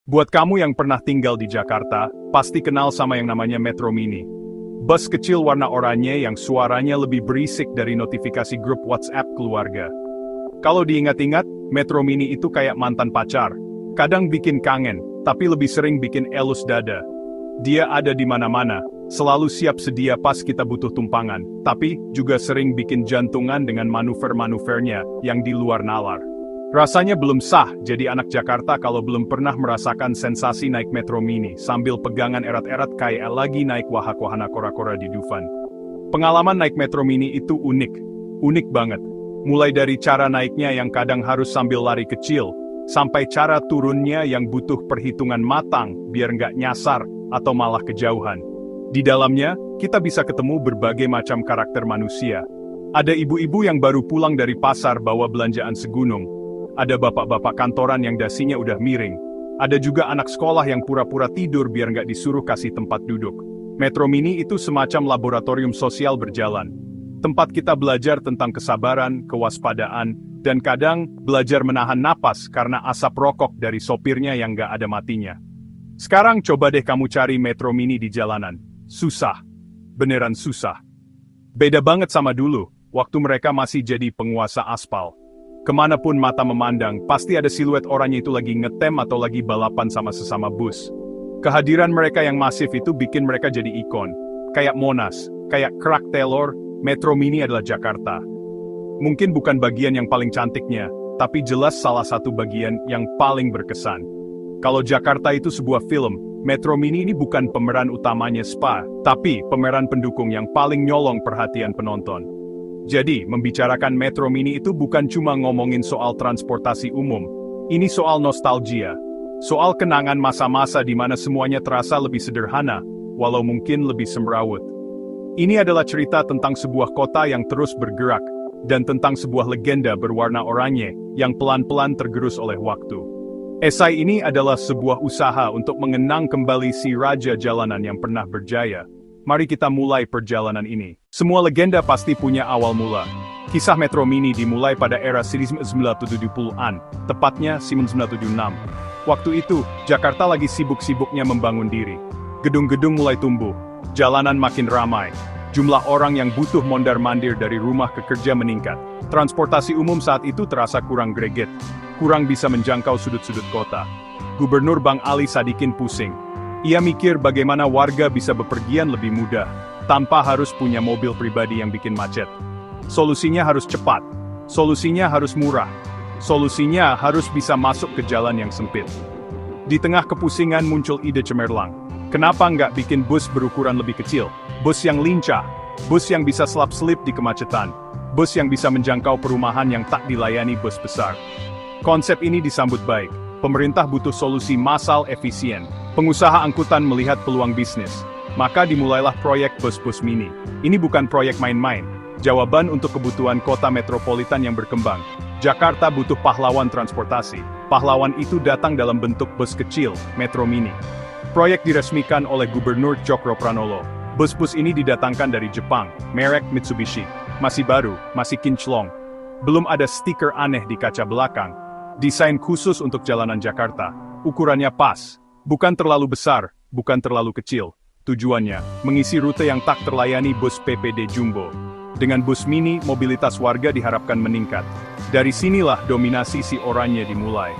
Buat kamu yang pernah tinggal di Jakarta, pasti kenal sama yang namanya Metro Mini. Bus kecil warna oranye yang suaranya lebih berisik dari notifikasi grup WhatsApp keluarga. Kalau diingat-ingat, Metro Mini itu kayak mantan pacar. Kadang bikin kangen, tapi lebih sering bikin elus dada. Dia ada di mana-mana, selalu siap sedia pas kita butuh tumpangan, tapi juga sering bikin jantungan dengan manuver-manuvernya yang di luar nalar. Rasanya belum sah jadi anak Jakarta kalau belum pernah merasakan sensasi naik Metro Mini sambil pegangan erat-erat kayak lagi naik wahana kora-kora di Dufan. Pengalaman naik Metro Mini itu unik banget. Mulai dari cara naiknya yang kadang harus sambil lari kecil, sampai cara turunnya yang butuh perhitungan matang biar nggak nyasar atau malah kejauhan. Di dalamnya, kita bisa ketemu berbagai macam karakter manusia. Ada ibu-ibu yang baru pulang dari pasar bawa belanjaan segunung. Ada bapak-bapak kantoran yang dasinya udah miring. Ada juga anak sekolah yang pura-pura tidur biar nggak disuruh kasih tempat duduk. Metro Mini itu semacam laboratorium sosial berjalan. Tempat kita belajar tentang kesabaran, kewaspadaan, dan kadang belajar menahan napas karena asap rokok dari sopirnya yang nggak ada matinya. Sekarang coba deh kamu cari Metro Mini di jalanan. Susah. Beneran susah. Beda banget sama dulu, waktu mereka masih jadi penguasa aspal. Kemanapun mata memandang, pasti ada siluet orangnya itu lagi ngetem atau lagi balapan sama sesama bus. Kehadiran mereka yang masif itu bikin mereka jadi ikon. Kayak Monas, kayak Kerak Telor, Metro Mini adalah Jakarta. Mungkin bukan bagian yang paling cantiknya, tapi jelas salah satu bagian yang paling berkesan. Kalau Jakarta itu sebuah film, Metro Mini ini bukan pemeran utamanya Spa, tapi pemeran pendukung yang paling nyolong perhatian penonton. Jadi, membicarakan Metro Mini itu bukan cuma ngomongin soal transportasi umum. Ini soal nostalgia. Soal kenangan masa-masa di mana semuanya terasa lebih sederhana, walau mungkin lebih semrawut. Ini adalah cerita tentang sebuah kota yang terus bergerak, dan tentang sebuah legenda berwarna oranye, yang pelan-pelan tergerus oleh waktu. Esai ini adalah sebuah usaha untuk mengenang kembali si raja jalanan yang pernah berjaya. Mari kita mulai perjalanan ini. Semua legenda pasti punya awal mula. Kisah Metro Mini dimulai pada era 1970-an, tepatnya 1976. Waktu itu, Jakarta lagi sibuk-sibuknya membangun diri. Gedung-gedung mulai tumbuh, jalanan makin ramai. Jumlah orang yang butuh mondar-mandir dari rumah ke kerja meningkat. Transportasi umum saat itu terasa kurang greget, kurang bisa menjangkau sudut-sudut kota. Gubernur Bang Ali Sadikin pusing. Ia mikir bagaimana warga bisa bepergian lebih mudah, tanpa harus punya mobil pribadi yang bikin macet. Solusinya harus cepat, solusinya harus murah, solusinya harus bisa masuk ke jalan yang sempit. Di tengah kepusingan muncul ide cemerlang. Kenapa nggak bikin bus berukuran lebih kecil? Bus yang lincah, bus yang bisa selap-selip di kemacetan, bus yang bisa menjangkau perumahan yang tak dilayani bus besar. Konsep ini disambut baik. Pemerintah butuh solusi massal efisien. Pengusaha angkutan melihat peluang bisnis. Maka dimulailah proyek bus-bus mini. Ini bukan proyek main-main. Jawaban untuk kebutuhan kota metropolitan yang berkembang. Jakarta butuh pahlawan transportasi. Pahlawan itu datang dalam bentuk bus kecil, Metro Mini. Proyek diresmikan oleh Gubernur Djokro Pranolo. Bus-bus ini didatangkan dari Jepang, merek Mitsubishi. Masih baru, masih kinclong. Belum ada stiker aneh di kaca belakang. Desain khusus untuk jalanan Jakarta. Ukurannya pas. Bukan terlalu besar, bukan terlalu kecil. Tujuannya, mengisi rute yang tak terlayani bus PPD Jumbo. Dengan bus mini, mobilitas warga diharapkan meningkat. Dari sinilah dominasi si oranye dimulai.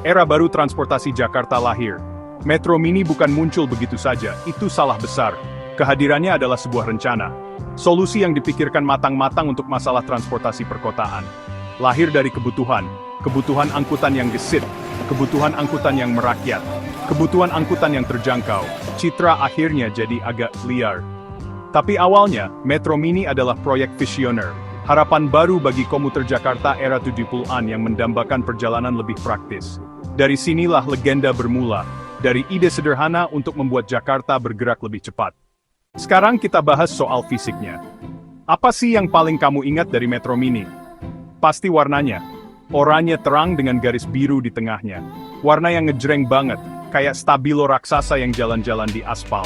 Era baru transportasi Jakarta lahir. Metro Mini bukan muncul begitu saja, itu salah besar. Kehadirannya adalah sebuah rencana. Solusi yang dipikirkan matang-matang untuk masalah transportasi perkotaan. Lahir dari kebutuhan angkutan yang gesit, kebutuhan angkutan yang merakyat, kebutuhan angkutan yang terjangkau. Citra akhirnya jadi agak liar. Tapi awalnya, Metro Mini adalah proyek visioner. Harapan baru bagi komuter Jakarta era 70-an yang mendambakan perjalanan lebih praktis. Dari sinilah legenda bermula, dari ide sederhana untuk membuat Jakarta bergerak lebih cepat. Sekarang kita bahas soal fisiknya. Apa sih yang paling kamu ingat dari Metro Mini? Pasti warnanya. Oranye terang dengan garis biru di tengahnya. Warna yang ngejreng banget, kayak stabilo raksasa yang jalan-jalan di aspal.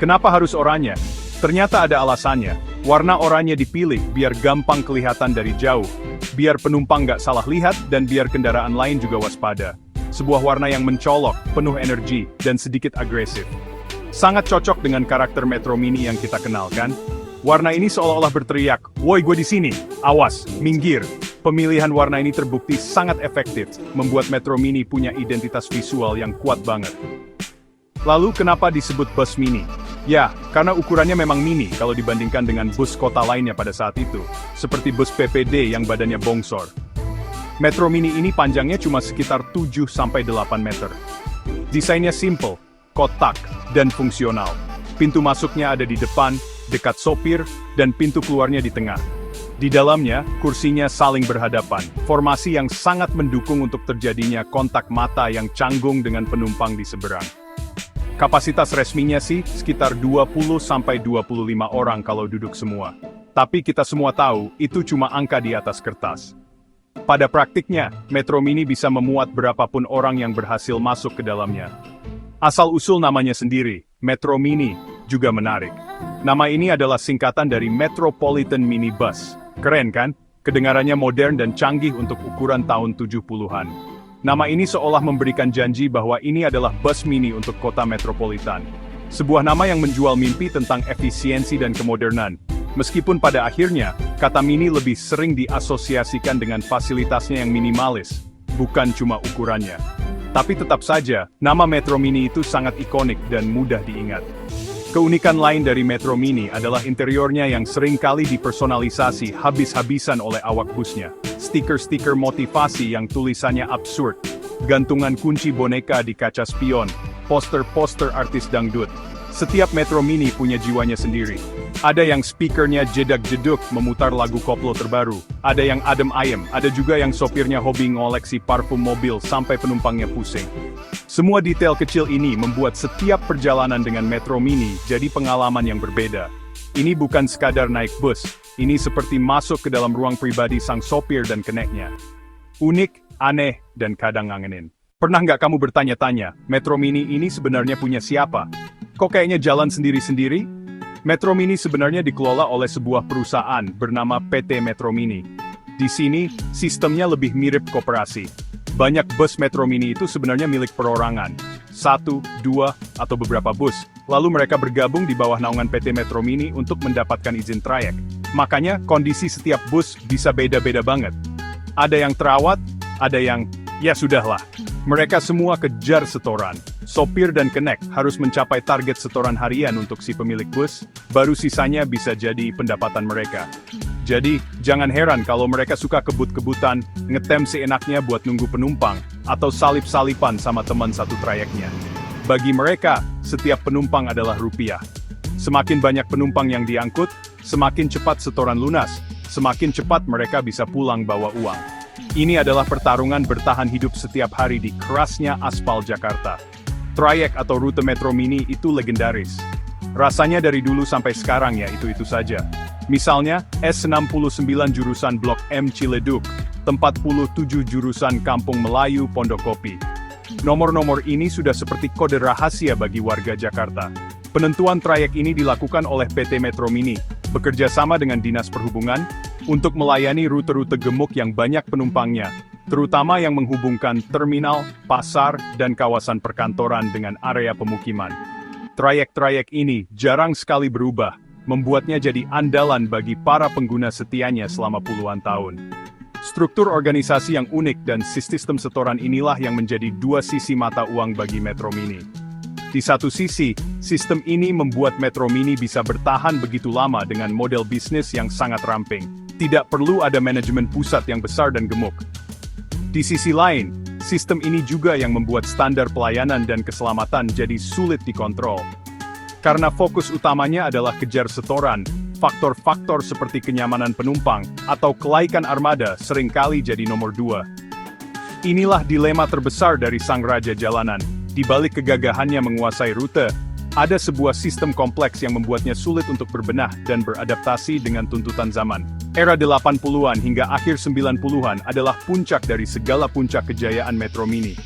Kenapa harus oranye? Ternyata ada alasannya. Warna oranye dipilih biar gampang kelihatan dari jauh, biar penumpang nggak salah lihat dan biar kendaraan lain juga waspada. sebuah warna yang mencolok, penuh energi, dan sedikit agresif. Sangat cocok dengan karakter Metro Mini yang kita kenal kan? Warna ini seolah-olah berteriak, "Woi, gue di sini! Awas, minggir!" Pemilihan warna ini terbukti sangat efektif, membuat Metro Mini punya identitas visual yang kuat banget. Lalu kenapa disebut bus mini? Ya, karena ukurannya memang mini kalau dibandingkan dengan bus kota lainnya pada saat itu, seperti bus PPD yang badannya bongsor. Metro Mini ini panjangnya cuma sekitar 7-8 meter. Desainnya simple, kotak, dan fungsional. Pintu masuknya ada di depan, dekat sopir, dan pintu keluarnya di tengah. Di dalamnya, kursinya saling berhadapan, formasi yang sangat mendukung untuk terjadinya kontak mata yang canggung dengan penumpang di seberang. Kapasitas resminya sih sekitar 20-25 orang kalau duduk semua. Tapi kita semua tahu, itu cuma angka di atas kertas. Pada praktiknya, Metro Mini bisa memuat berapapun orang yang berhasil masuk ke dalamnya. Asal-usul namanya sendiri, Metro Mini, juga menarik. Nama ini adalah singkatan dari Metropolitan Minibus. Keren kan? Kedengarannya modern dan canggih untuk ukuran tahun 70-an. Nama ini seolah memberikan janji bahwa ini adalah bus mini untuk kota metropolitan. Sebuah nama yang menjual mimpi tentang efisiensi dan kemodernan. Meskipun pada akhirnya, kata mini lebih sering diasosiasikan dengan fasilitasnya yang minimalis, bukan cuma ukurannya. Tapi tetap saja, nama Metro Mini itu sangat ikonik dan mudah diingat. Keunikan lain dari Metro Mini adalah interiornya yang sering kali dipersonalisasi habis-habisan oleh awak busnya. Stiker-stiker motivasi yang tulisannya absurd, gantungan kunci boneka di kaca spion, poster-poster artis dangdut. Setiap Metro Mini punya jiwanya sendiri. Ada yang speakernya jedak-jeduk memutar lagu koplo terbaru, ada yang adem ayem, ada juga yang sopirnya hobi ngoleksi parfum mobil sampai penumpangnya pusing. Semua detail kecil ini membuat setiap perjalanan dengan Metro Mini jadi pengalaman yang berbeda. Ini bukan sekadar naik bus, ini seperti masuk ke dalam ruang pribadi sang sopir dan keneknya. Unik, aneh, dan kadang ngangenin. Pernah nggak kamu bertanya-tanya, Metro Mini ini sebenarnya punya siapa? Kok kayaknya jalan sendiri-sendiri? Metro Mini sebenarnya dikelola oleh sebuah perusahaan bernama PT Metro Mini. Di sini, sistemnya lebih mirip koperasi. Banyak bus Metro Mini itu sebenarnya milik perorangan. 1, 2, atau beberapa bus. Lalu mereka bergabung di bawah naungan PT Metro Mini untuk mendapatkan izin trayek. Makanya, kondisi setiap bus bisa beda-beda banget. Ada yang terawat, ada yang, ya sudahlah. Mereka semua kejar setoran. Sopir dan kenek harus mencapai target setoran harian untuk si pemilik bus, baru sisanya bisa jadi pendapatan mereka. Jadi, jangan heran kalau mereka suka kebut-kebutan, ngetem seenaknya buat nunggu penumpang, atau salip-salipan sama teman satu trayeknya. Bagi mereka, setiap penumpang adalah rupiah. Semakin banyak penumpang yang diangkut, semakin cepat setoran lunas, semakin cepat mereka bisa pulang bawa uang. Ini adalah pertarungan bertahan hidup setiap hari di kerasnya aspal Jakarta. Trayek atau rute Metro Mini itu legendaris. Rasanya dari dulu sampai sekarang ya itu-itu saja. Misalnya, S69 jurusan Blok M Ciledug, tempat 47 jurusan Kampung Melayu Pondok Kopi. Nomor-nomor ini sudah seperti kode rahasia bagi warga Jakarta. Penentuan trayek ini dilakukan oleh PT Metro Mini, bekerja sama dengan Dinas Perhubungan, untuk melayani rute-rute gemuk yang banyak penumpangnya, terutama yang menghubungkan terminal, pasar, dan kawasan perkantoran dengan area pemukiman. Trayek-trayek ini jarang sekali berubah, membuatnya jadi andalan bagi para pengguna setianya selama puluhan tahun. Struktur organisasi yang unik dan sistem setoran inilah yang menjadi dua sisi mata uang bagi Metro Mini. Di satu sisi, sistem ini membuat Metro Mini bisa bertahan begitu lama dengan model bisnis yang sangat ramping. Tidak perlu ada manajemen pusat yang besar dan gemuk. Di sisi lain, sistem ini juga yang membuat standar pelayanan dan keselamatan jadi sulit dikontrol. Karena fokus utamanya adalah kejar setoran, faktor-faktor seperti kenyamanan penumpang atau kelaikan armada seringkali jadi nomor 2. Inilah dilema terbesar dari sang raja jalanan. Di balik kegagahannya menguasai rute, ada sebuah sistem kompleks yang membuatnya sulit untuk berbenah dan beradaptasi dengan tuntutan zaman. Era 80-an hingga akhir 90-an adalah puncak dari segala puncak kejayaan Metro Mini.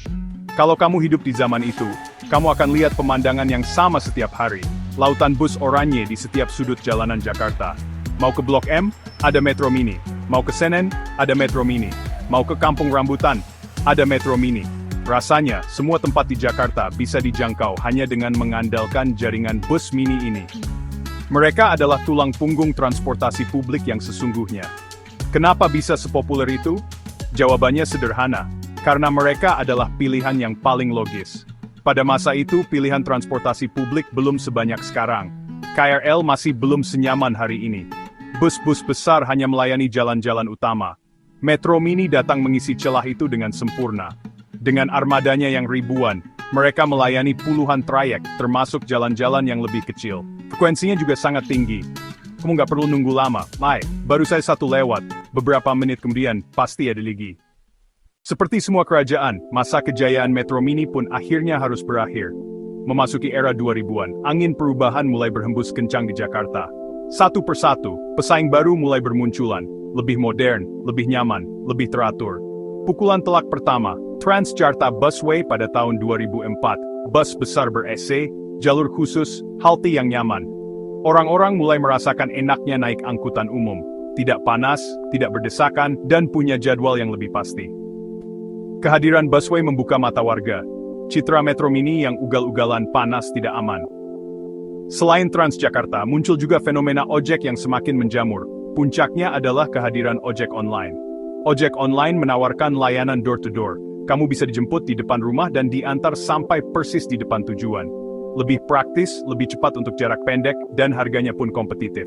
Kalau kamu hidup di zaman itu, kamu akan lihat pemandangan yang sama setiap hari. Lautan bus oranye di setiap sudut jalanan Jakarta. Mau ke Blok M, ada Metro Mini. Mau ke Senen, ada Metro Mini. Mau ke Kampung Rambutan, ada Metro Mini. Rasanya, semua tempat di Jakarta bisa dijangkau hanya dengan mengandalkan jaringan bus mini ini. Mereka adalah tulang punggung transportasi publik yang sesungguhnya. Kenapa bisa sepopuler itu? Jawabannya sederhana, karena mereka adalah pilihan yang paling logis. Pada masa itu, pilihan transportasi publik belum sebanyak sekarang. KRL masih belum senyaman hari ini. Bus-bus besar hanya melayani jalan-jalan utama. Metro Mini datang mengisi celah itu dengan sempurna. Dengan armadanya yang ribuan, mereka melayani puluhan trayek, termasuk jalan-jalan yang lebih kecil. Frekuensinya juga sangat tinggi. Kamu nggak perlu nunggu lama, baru saya satu lewat, beberapa menit kemudian, pasti ada lagi. Seperti semua kerajaan, masa kejayaan Metro Mini pun akhirnya harus berakhir. Memasuki era 2000-an, angin perubahan mulai berhembus kencang di Jakarta. Satu persatu, pesaing baru mulai bermunculan, lebih modern, lebih nyaman, lebih teratur. Pukulan telak pertama, Transjakarta Busway pada tahun 2004, bus besar ber-AC, jalur khusus, halte yang nyaman. Orang-orang mulai merasakan enaknya naik angkutan umum, tidak panas, tidak berdesakan, dan punya jadwal yang lebih pasti. Kehadiran busway membuka mata warga. Citra Metro Mini yang ugal-ugalan panas tidak aman. Selain Transjakarta, muncul juga fenomena ojek yang semakin menjamur. Puncaknya adalah kehadiran ojek online. Ojek online menawarkan layanan door-to-door. Kamu bisa dijemput di depan rumah dan diantar sampai persis di depan tujuan. Lebih praktis, lebih cepat untuk jarak pendek, dan harganya pun kompetitif.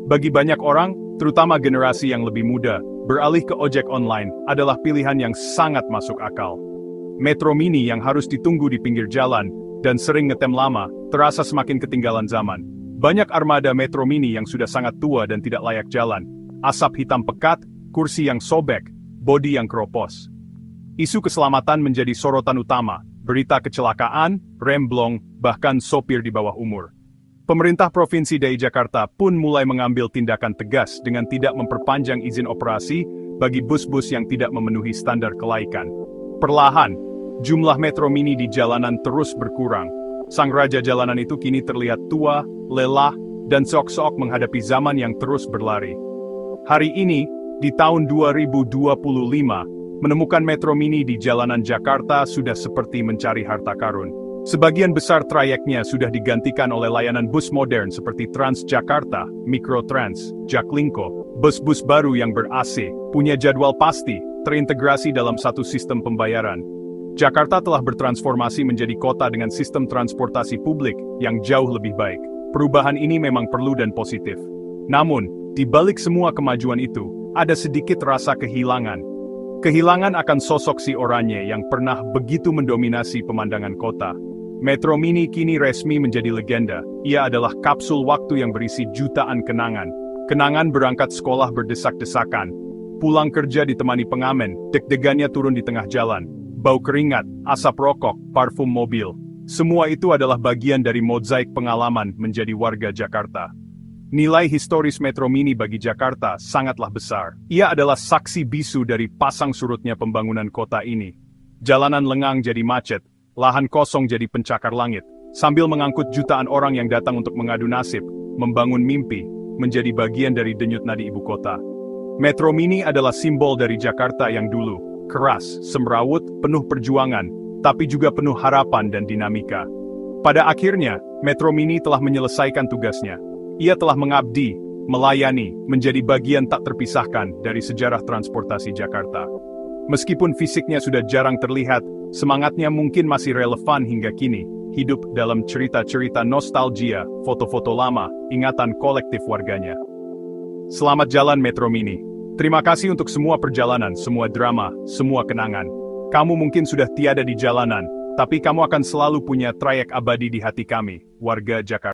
Bagi banyak orang, terutama generasi yang lebih muda, beralih ke ojek online adalah pilihan yang sangat masuk akal. Metro Mini yang harus ditunggu di pinggir jalan, dan sering ngetem lama, terasa semakin ketinggalan zaman. Banyak armada Metro Mini yang sudah sangat tua dan tidak layak jalan. Asap hitam pekat, kursi yang sobek, bodi yang keropos. Isu keselamatan menjadi sorotan utama, berita kecelakaan, remblong, bahkan sopir di bawah umur. Pemerintah Provinsi DKI Jakarta pun mulai mengambil tindakan tegas dengan tidak memperpanjang izin operasi bagi bus-bus yang tidak memenuhi standar kelaikan. Perlahan, jumlah Metro Mini di jalanan terus berkurang. Sang raja jalanan itu kini terlihat tua, lelah, dan sok-sok menghadapi zaman yang terus berlari. Hari ini, di tahun 2025, menemukan Metro Mini di jalanan Jakarta sudah seperti mencari harta karun. Sebagian besar trayeknya sudah digantikan oleh layanan bus modern seperti Transjakarta, Mikrotrans, Jaklingko, bus-bus baru yang ber-AC, punya jadwal pasti, terintegrasi dalam satu sistem pembayaran. Jakarta telah bertransformasi menjadi kota dengan sistem transportasi publik yang jauh lebih baik. Perubahan ini memang perlu dan positif. Namun, di balik semua kemajuan itu, ada sedikit rasa kehilangan. Kehilangan akan sosok si oranye yang pernah begitu mendominasi pemandangan kota. Metro Mini kini resmi menjadi legenda. Ia adalah kapsul waktu yang berisi jutaan kenangan. Kenangan berangkat sekolah berdesak-desakan. Pulang kerja ditemani pengamen, deg-degannya turun di tengah jalan. Bau keringat, asap rokok, parfum mobil. Semua itu adalah bagian dari mozaik pengalaman menjadi warga Jakarta. Nilai historis Metro Mini bagi Jakarta sangatlah besar. Ia adalah saksi bisu dari pasang surutnya pembangunan kota ini. Jalanan lengang jadi macet, lahan kosong jadi pencakar langit, sambil mengangkut jutaan orang yang datang untuk mengadu nasib, membangun mimpi, menjadi bagian dari denyut nadi ibu kota. Metro Mini adalah simbol dari Jakarta yang dulu, keras, semrawut, penuh perjuangan, tapi juga penuh harapan dan dinamika. Pada akhirnya, Metro Mini telah menyelesaikan tugasnya. Ia telah mengabdi, melayani, menjadi bagian tak terpisahkan dari sejarah transportasi Jakarta. Meskipun fisiknya sudah jarang terlihat, semangatnya mungkin masih relevan hingga kini, hidup dalam cerita-cerita nostalgia, foto-foto lama, ingatan kolektif warganya. Selamat jalan Metro Mini. Terima kasih untuk semua perjalanan, semua drama, semua kenangan. Kamu mungkin sudah tiada di jalanan, tapi kamu akan selalu punya trayek abadi di hati kami, warga Jakarta.